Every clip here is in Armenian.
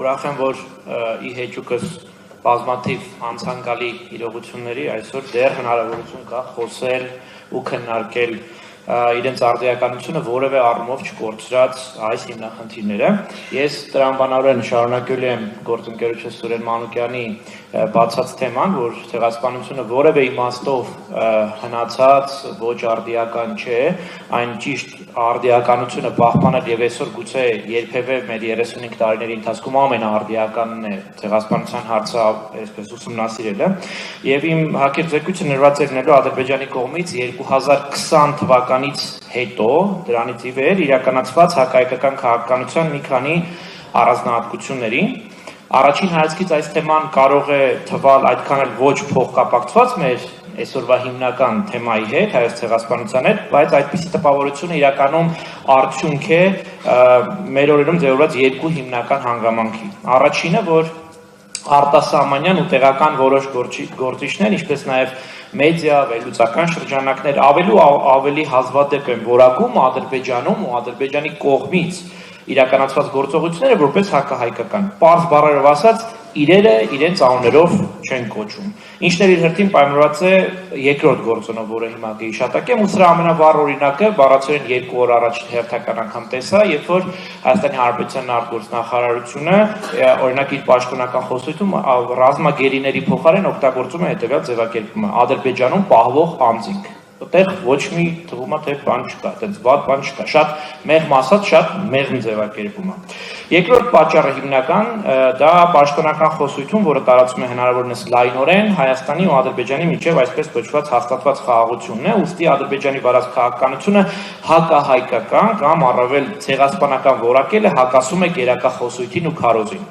ուրախ եմ, որ ի հեճուկս բազմաթիվ անցանկալի իրողությունների այսօր դեռ հնարավորություն կա խոսել ու քննարկել իրենց արդիականությունը որևէ առումով չկորցրած այս հիմնախնդիրները։ Ես տրամաբանորեն շարունակելու եմ գործընկերոջս Սուրեն Մանուկյանի բացած թեման, որ ցեղասպանությունը որևէ իմաստով հնացած ոչ արդիական չէ, այն ճիշտ արդիականությունը պահպանել եւ այսօր գուցե երբևէ մեր 35 տարիների ընթացքում ամենաարդիականն է ցեղասպանության հարցը այսպես ուսումնասիրելը եւ իմ հակիրճ զեկույցը նրված է լինելու Ադրբեջանի կողմից 2020 թվականից հետո դրանից ի վեր իրականացված հակահայկական քաղաքականության մի քանի առանձնահատկությունների Առաջին հայացքից այս թեման կարող է թվալ այդքան էլ ոչ փոխկապակցված մեր այսօրվա հիմնական թեմայի հետ, հայոց ցեղասպանության հետ, բայց այդպիսի տպավորությունը իրականում արդյունք է մեր օրերում ձևավորված երկու հիմնական հանգամանքի։ Առաջինը, որ արտասահմանյան ու տեղական որոշ գործիչներ, ինչպես նաև մեդիա, վերլուծական շրջանակներ ավելի հազվադեպ են որակում Ադրբեջանում ու Ադրբեջանի կողմից իրականացված գործողությունները որպես հակահայկական։ Պարզ բառերով ասած, իրերը իրենց անուններով չեն կոչում։ Ինչն էլ իր հերթին պայմանավորված է երկրորդ գործոնով, որը հիմա կհիշատակեմ, ու սրա ամենավառ օրինակը բառացիորեն 2 օր առաջ հերթական անգամ տեսա, երբ որ Հայաստանի Հանրապետության արտգործնախարարությունը օրինակ իր պաշտոնական խոսույթում ռազմագերիների փոխարեն օգտագործում է հետևյալ ձևակերպումը՝ Ադրբեջանում պահվող անձինք։ Այդտեղ ոչ մի թվում է թե բան չկա, այդպես վատ բան չկա, շատ մեղմ ասած, շատ մեղմ ձևակերպում է։ Երկրորդ պատճառը հիմնական դա պաշտոնական խոսույթում, որը տարածում է հնարավորինս լայնորեն Հայաստանի ու Ադրբեջանի միջև այսպես կոչված հաստատված խաղաղությունն է, ուստի Ադրբեջանի վարած քաղաքականությունը հակահայկական կամ առավել ցեղասպանական որակելը հակասում է գերակա խոսույթին ու քարոզին։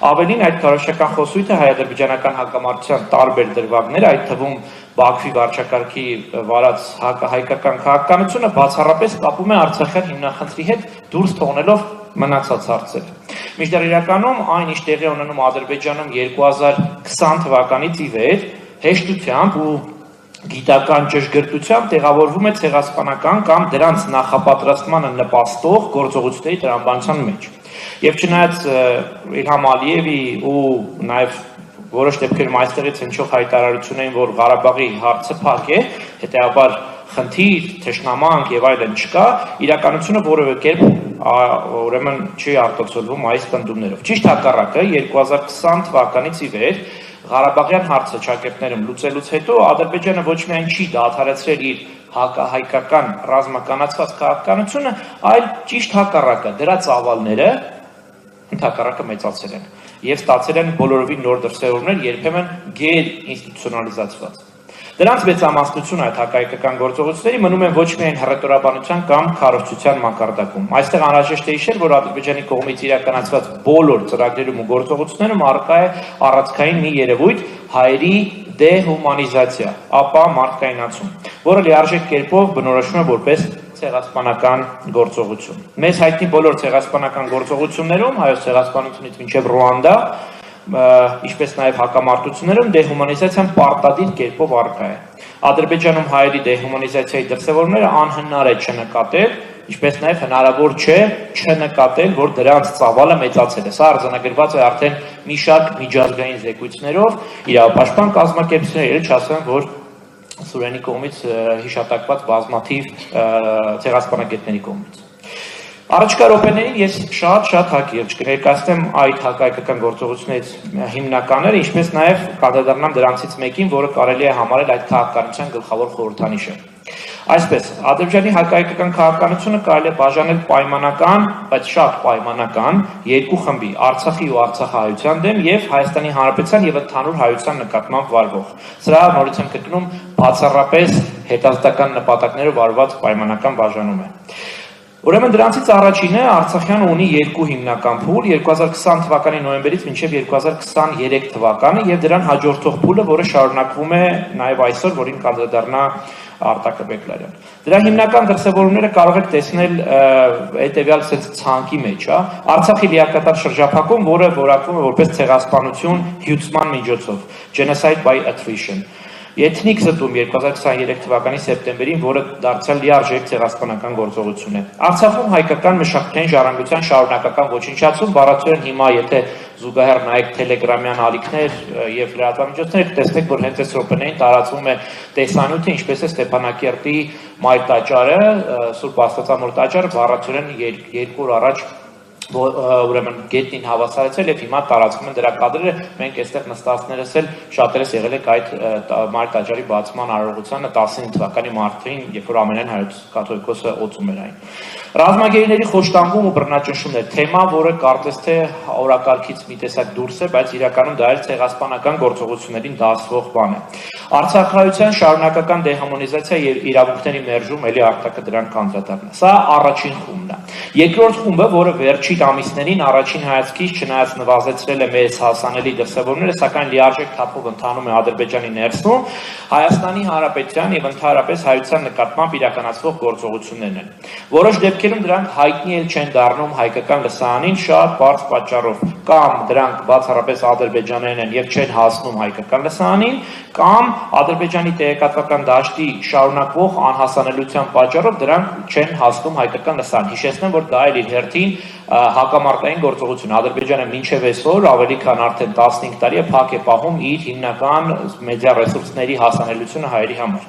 Ավելին այդ քարոզչական խոսույթը հայ-ադրբեջանական հակամարտության տարբեր դրվագներ, այդ թվում Բաքվի վարչակարգի վարած հակահայկական քաղաքականությունը բացառապես կապում է արցախյան հիմնախնդրի հետ դուրս թողնելով մնացած հարցերը։ Մինչդեռ իրականում այն ինչ տեղի ունենում Ադրբեջանում 2020 թվականից ի վեր հեշտությամբ ու գիտական ճշգրտությամբ տեղավորվում է ցեղասպանական կամ դրանց նախապատրաստմանը նպաստող գործողությունների տրամաբանության մեջ։ Եվ չնայած Իլհամ Ալիևի ու նաև որոշ դեպքերում այստեղից հնչող հայտարարություններին, որ Ղարաբաղի հարցը փակ է, հետեւաբար խնդիր, թշնամանք եւ այլն չկա, իրականությունը որևէ կերպ ուրեմն չի արտացոլվում այս պնդումներով։ Ճիշտ հակառակը 2020 թվականից ի վեր Ղարաբաղյան հարցը ճակերտներում լուծելուց հետո Ադրբեջանը ոչ միայն չի դադարեցրել իր հակահայկական ռազմականացված քաղաքականությունը, այլ ճիշտ հակառակը դրա ծավալները ընդհակառակը մեծացել են եւ ստացել են բոլորովին նոր դրսեւորումներ, երբեմն գեր-ինստիտուցիոնալիզացված։ Դրանց մեծամասնությունը այդ հակահայկական գործողությունների մնում են ոչ միայն հռետորաբանության կամ քարոզչության մակարդակում։ Այստեղ անհրաժեշտ է հիշել, որ Ադրբեջանի կողմից իրականացված բոլոր ծրագրերում ու գործողություններում առկա է առանցքային մի երևույթ՝ հայերի դեհումանիզացիա, ապա մարդկայնացում, որը լիարժեք կերպով բնորոշվում է որպես ցեղասպանական գործողություն։ Մեզ հայտնի բոլոր ցեղասպանական գործողություններում, հայոց ցեղասպանությունից մինչև Ռուանդա, ինչպես նաև հակամարտություններում դեհումանիզացիան պարտադիր կերպով առկա է։ Ադրբեջանում հայերի դեհումանիզացիայի դրսևորումները անհնար է չնկատել, ինչպես նաև հնարավոր չէ չնկատել, որ դրանց ծավալը մեծացել է։ Սա արձանագրված է արդեն մի շարք միջազգային զեկույցներով, իրավապաշտպան կազմակերպությունների, չասեմ, որ Սուրենի կողմից հիշատակված բազմաթիվ ցեղասպանագետների կողմից։ Առաջիկա րոպեներին ես շատ հակիրճ կներկայացնեմ այդ հակահայկական գործողություններից հիմնականները, ինչպես նաև կանդրադառնամ դրանցից մեկին, որը կարելի է համարել այդ քաղաքականության գլխավոր խորհրդանիշը։ Այսպես, Ադրբեջանի հակահայկական քաղաքականությունը կարելի է բաժանել պայմանական, բայց շատ պայմանական երկու խմբի՝ Արցախի ու արցախահայության դեմ եւ Հայաստանի Հանրապետության եւ ընդհանուր հայության նկատմամբ վարվող։ Սրա նորից եմ կրկնում բացառապես հետազոտական նպատակներով արված պայմանական բաժանում է։ Ուրեմն դրանցից առաջինը Արցախյան ունի երկու հիմնական փուլ՝ 2020 թվականի նոյեմբերից մինչև 2023 թվականը եւ դրան հաջորդող փուլը, որը շարունակվում է նաեւ այսօր, որին կանդրադառնա Արտակը Բեկլարյան։ Դրա հիմնական դրսևորումները կարող եք տեսնել հետեւյալ ցանկի մեջ, Արցախի լիակատար շրջափակում, որը որակվում է որպես ցեղասպանություն հյուծման միջոցով, genocide by attrition։ Էթնիկ զտում 2023 թվականի սեպտեմբերին, որը դարձյալ լիարժեք ցեղասպանական գործողություն է։ Արցախում հայկական մշակութային ժառանգության շարունակական ոչնչացում, բառացիորեն հիմա եթե զուգահեռ նայեք Telegram-յան ալիքներ եւ լրատվամիջոցներ, տեսնեք, որ հենց այս րոպեներին տարածվում է տեսանյութը, ինչպես է Ստեփանակերտի Մայր տաճարը, Սուրբ Աստվածամոր տաճարը, բառացիորեն 2 օր առաջ ուրեմն գետնին հավասարեցել եւ հիմա տարածվում են դրա կադրերը, մենք այստեղ նստածներս էլ շատերս եղել եք այդ Մայր տաճարի բացման արարողությանը 19 թվականի մարտին, երբ որ ամենայն հայոց կաթողիկոսը օծում էր այն։ Ռազմագերիների խոշտանգում ու բռնաճնշումներ, թեմա, որը կարծես թե օրակարգից մի տեսակ դուրս է, բայց իրականում դա էլ ցեղասպանական գործողություններին դասվող բան է։ Արցախայության շարունակական դեհումանիզացիա եւ իրավունքների մերժում էլի արտակը դրան կանդրադառնա։ Սա առաջին խումբն է։ Երկրորդ խումբը, որը վերջին ամիսներին առաջին հայացքից չնայած նվազեցրել է մեծ հասանելի դրսևորումները, սակայն լիարժեք թափով ընթանում է Ադրբեջանի ներսում, Հայաստանի Հանրապետության եւ ընդհանրապես հայության նկատմամբ իրականացվող գործողություններն են։ Որոշ դեպքերում դրանք հայտնի էլ չեն դառնում հայկական լսարանին շատ բարձ պատճառով, կամ դրանք բացառապես ադրբեջաներեն են եւ չեն հասնում հայկական լսարանին, կամ Ադրբեջանի տեղեկատվական դաշտի շարունակվող անհասանելիության պատճառով դրանք չեն հասնում հայկական լսարան։ Հիշեցնեմ, որ դա էլ իր հերթին հակամարտային գործողություն։ Ադրբեջանը մինչև այսօր ավելի քան արդեն 15 տարի է փակ է պահում իր հիմնական մեդիա ռեսուրսների հասանելիությունը հայերի համար։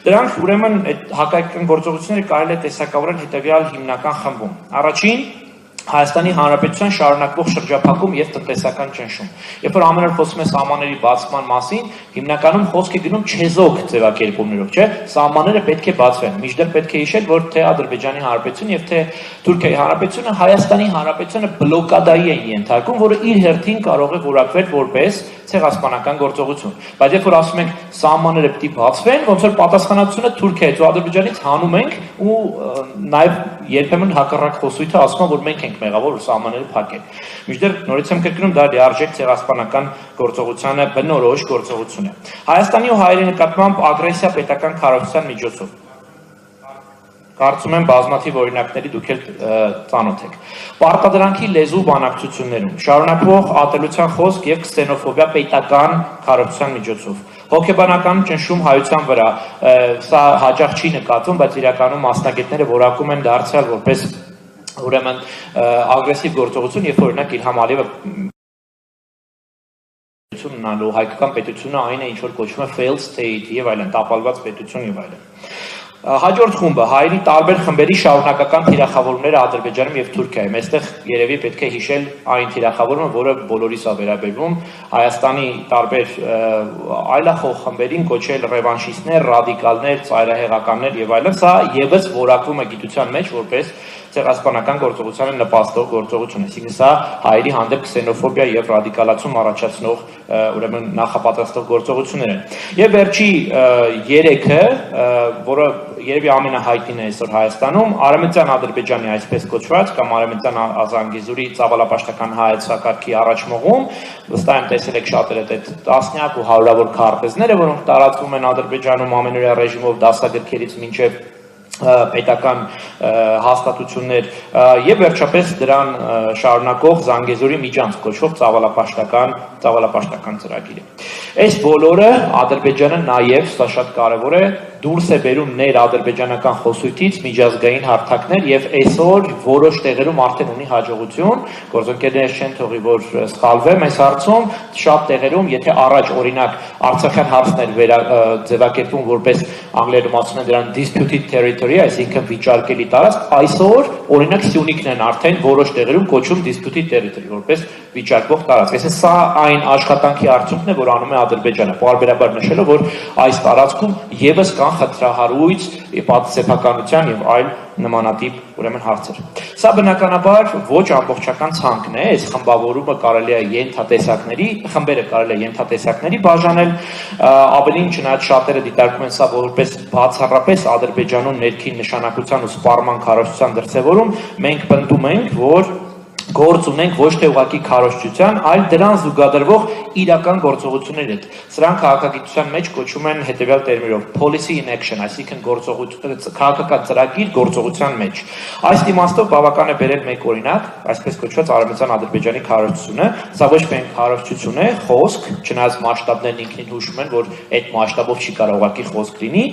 Դրանք ուրեմն այդ հակայական գործողությունները կարելի է տեսակավորել հետևյալ հիմնական խմբում։ Առաջին Հայաստանի Հանրապետության շարունակվող շրջափակում եւ տնտեսական ճնշում։ Երբ որ ամեն օր խոսում է սահմանների բացման մասին, հիմնականում խոսք է գնում չեզոք ձևակերպումներով, չէ՞։ Սահմանները պետք է բացվեն։ Մինչդեռ պետք է հիշել, որ թե Ադրբեջանի Հանրապետությունը եւ թե Թուրքիայի Հանրապետությունը Հայաստանի Հանրապետությունը բլոկադայի են ենթարկում, որը իր հերթին կարող է որակվել որպես ցեղասպանական գործողություն։ Բայց երբ որ ասում ենք սահմանները պետք է բացվեն, ոնց որ պատասխանատվությունը Թուրքիայից ու Ադրբեջանից հանում ենք ու նաեւ երբեմն հակառակ խոսույթը ասում է, որ մենք ենք մեղավոր ու սահմանները փակել։ Մինչդեռ նորից եմ կրկնում, դա լիարժեք ցեղասպանական գործողությանը բնորոշ գործողություն է։ Հայաստանի ու հայերի նկատմամբ ագրեսիա պետական քարոզության միջոցով։ Կարծում եմ բազմաթիվ օրինակների դուք էլ ծանոթ եք։ Պարտադրանքի լեզու բանակցություններում շարունակվող ատելության խոսք եւ քսենոֆոբիա պետական քարոզության միջոցով։ Հոգեբանական ճնշում հայության վրա, սա հաճախ չի նկատվում, բայց իրականում մասնագետները որակում են դարձյալ որպես ուրեմն ագրեսիվ գործողություն, երբ օրինակ Իլհամ Ալիևը ունենալու հայկական պետությունը այն է, ինչ որ կոչվում է failed state եւ այլն, տապալված պետություն եւ այլն։ Հաջորդ խումբը հայերի տարբեր խմբերի շարունակական թիրախավորումները Ադրբեջանում եւ Թուրքիայում։ Այստեղ երևի պետք է հիշել այն թիրախավորումը, որը բոլորիս է վերաբերվում Հայաստանի տարբեր այլախոհ խմբերին կոչել ռևանշիստներ, ռադիկալներ, ծայրահեղականներ եւ այլն։ Սա եւս որակվում է գիտության մեջ որպես ցեղասպանական գործողությանը նպաստող գործողություն, այսինքն սա հայերի հանդեպ քսենոֆոբիա եւ ռադիկալացում առաջացնող ուրեմն նախապատրաստող գործողություններ են։ Եվ վերջի 3-ը, որը երևի ամենահայտնին է այսօր Հայաստանում, Արևմտյան Ադրբեջանի այսպես կոչված կամ Արևմտյան Ազանգիզուրի ծավալապաշտական հայեցակարգի առաջմղում, վստահ եմ տեսել եք շատերը այդ տասնյակ ու հարյուրավոր քարտեզները, որոնք տարածվում են Ադրբեջանում ամենօրյա ռեժիմով դասագրքերից մինչև պետական հաստատություններ եւ վերջապես դրան շարունակող Զանգեզուրի միջանց կոչվող ծավալապաշտական ծրագիրը։ Այս բոլորը Ադրբեջանը նաեւ, սա շատ կարեւոր է, դուրս է բերում ներադրբեջանական խոսույթից միջազգային հարթակներ եւ այսօր որոշ տեղերում արդեն ունի հաջողություն, գործընկերներ չեն թողի, որ սխալվեմ այս հարցում, շատ տեղերում, եթե առաջ օրինակ Արցախյան հարցն էր ձևակերպվում որպես անգլերենով ասում են դրան disputed territory, այսինքն վիճարկելի տարածք, այսօր օրինակ Սյունիքն են արդեն որոշ տեղերում կոչում disputed territory, որպես վիճարկվող տարածք։ Այսինքն սա այն աշխատանքի արդյունքն է, որ անում է Ադրբեջանը, պարբերաբար նշելով, որ այս տարածքում եւս կան խնդրահարույց պատսեփականության եւ այլ նմանատիպ ուրեմն հարցեր։ Սա բնականաբար ոչ ամբողջական ցանկն է, այս խմբավորումը կարելի է ենթատեսակների, խմբերը կարելի է ենթատեսակների բաժանել, ավելին չնայած շատերը դիտարկում են սա որպես բացառապես Ադրբեջանում ներքին նշանակության ու սպառման քարոզչության դրսևորում, մենք պնդում ենք, որ գործ ունենք ոչ թե ուղղակի քարոզչության, այլ դրան զուգադրվող իրական գործողությունների հետ։ Սրանք քաղաքագիտության մեջ կոչվում են հետևյալ տերմինով policy in action, այսինքն քաղաքական ծրագիր գործողության մեջ։ Այս իմաստով բավական է բերել մեկ օրինակ, այսպես կոչված Արևմտյան Ադրբեջանի քարոզչությունը, սա ոչ միայն քարոզչություն է, խոսք, չնայած մասշտաբներն ինքնին հուշում են, որ այդ մասշտաբով չի կարող ուղղակի խոսք լինի,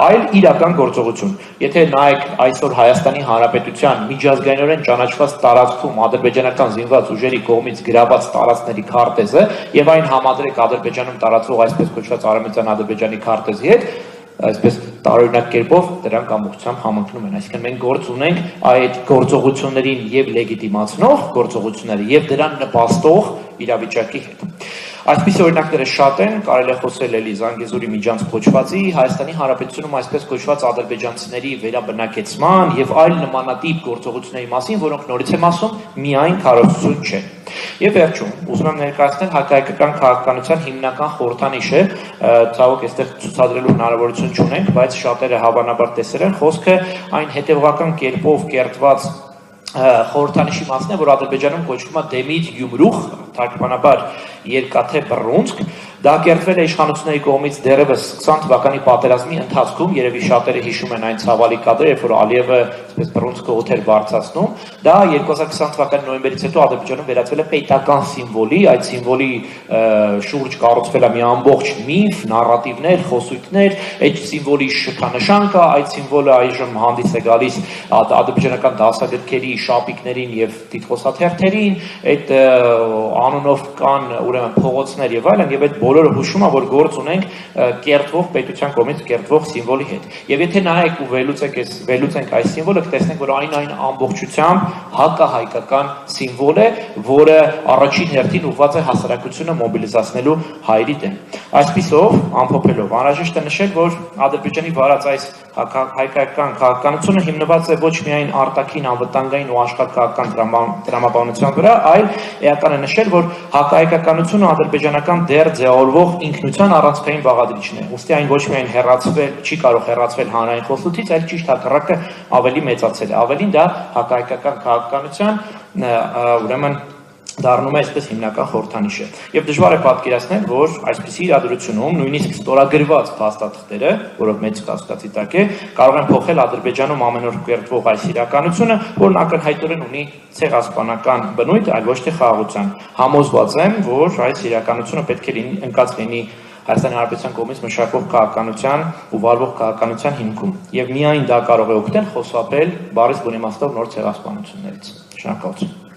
այլ իրական գործողություն։ Եթե նայեք այսօր Հայաստանի Հանրապետության միջազգայինորեն ճանաչված տարածքում ընթացքում ադրբեջանական զինված ուժերի կողմից գրաված տարածքների քարտեզը եւ այն համադրեք Ադրբեջանում տարածվող այսպես կոչված Արևմտյան Ադրբեջանի քարտեզի հետ, այսպես տարօրինակ կերպով դրանք ամբողջությամբ համընկնում են, այսինքն մենք գործ ունենք այդ գործողություններին եւ լեգիտիմացնող գործողությունները եւ դրան նպաստող իրավիճակի հետ։ Այսպիսի օրինակները շատ են, կարելի է խոսել էլի Զանգեզուրի միջանց փոչվածի, Հայաստանի Հանրապետությունում այսպես կոչված ադրբեջանցիների վերաբնակեցման եւ այլ նմանատիպ գործողությունների մասին, որոնք նորից եմ ասում, միայն քարոզություն չեն։ Եվ վերջում, ուզում եմ ներկայացնել հակահայկական քաղաքականության հիմնական խորհրդանիշը, ցավոք այստեղ ցուցադրելու հնարավորություն չունենք, բայց շատերը հավանաբար տեսել են, խոսքը այն հետևողական կերպով կերտված խորհրդանիշի մասն է, որ Ադրբեջանում կոչվում է Դեմիր Գյումրուխ, թարգմանաբար երկաթե բռունցք, դա կերտվել է իշխանությունների կողմից դեռևս 20 թվականի պատերազմի ընթացքում, երևի շատերը հիշում են այն ցավալի կադրը, երբ որ Ալիևը այսպես բռունցքը օդ էր բարձրացնում, դա 2020 թվականի նոյեմբերից հետո Ադրբեջանում վերածվել է պետական սիմվոլի, այդ սիմվոլի շուրջ կառուցվել է մի ամբողջ միֆ, նարատիվներ, խոսույթներ, այդ սիմվոլի շքանշան կա, այդ սիմվոլը այժմ հանդիս է գալիս ադրբեջանական դասագրքերի, շապիկներին եւ տիտղոսաթերթերին, այդ անունով կան ուրեմն փողոցներ եւ այլն, եւ այդ բոլորը հուշում է, որ գործ ունենք կերտվող պետության կողմից կերտվող սիմվոլի հետ։ Եվ եթե նայեք ու վերլուծենք այս սիմվոլը, կտեսնենք, որ այն ամբողջությամբ հակահայկական սիմվոլ է, որը առաջին հերթին ուղղված է հասարակությունը մոբիլիզացնելու հայերի դեմ։ Այսպիսով, ամփոփելով, անհրաժեշտ է նշել, որ Ադրբեջանի վարած այս հայկական քաղաքականությունը հիմնված է ոչ միայն արտաքին անվտանգային ու աշխարհքաղաքական տրամաբանության վրա, այլ էական է նշել, որ հակահայկականությունը ադրբեջանական դեռ ձևավորվող ինքնության առանցքային բաղադրիչն է։ Ուստի այն ոչ միայն չի կարող հեռացվել հանրային խոստումից, այլ ճիշտ հակառակը ավելի մեծացել է։ Ավելին դա հակահայկական քաղաքականության ուրեմն դառնում է այսպես հիմնական խորհրդանիշը։ Եվ դժվար է պատկերացնել, որ այսպիսի իրադրությունում նույնիսկ ստորագրված փաստաթղթերը, որով մեծ կասկածի տակ է, կարող են փոխել Ադրբեջանում ամեն օր կերտվող այս իրականությունը, որն ակնհայտորեն ունի ցեղասպանական բնույթ, այլ ոչ թե խաղաղության։ Համոզված եմ, որ այս իրականությունը պետք է ընկած լինի Հայաստանի Հանրապետության կողմից մշակվող քաղաքականության ու վարվող քաղաքականության հիմքում։ Եվ միայն դա կարող է օգնել խուսափել բառից բուն իմաստով նոր ցեղասպանություններից։ Շնորհակալություն։